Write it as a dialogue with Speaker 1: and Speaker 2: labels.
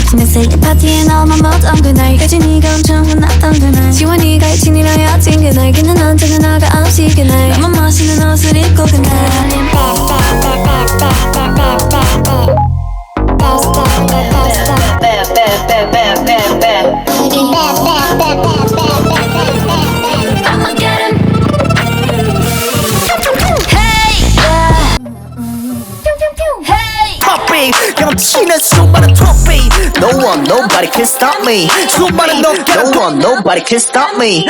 Speaker 1: 신났을 때 파티에 너만 못한 그날까지 네가 엄청 혼났던 그날 지와 네가 잊힌 이라여진 그날 걔는 언제나 나가 없이 그날 나만 멋있는 옷을 입고 그날 I'ma get him. Hey, yeah. Pew pew pew. Hey.
Speaker 2: Puppy, 경치는 수많은 trophy. No one, nobody can stop me. 수많은 놈, no one, nobody can stop me.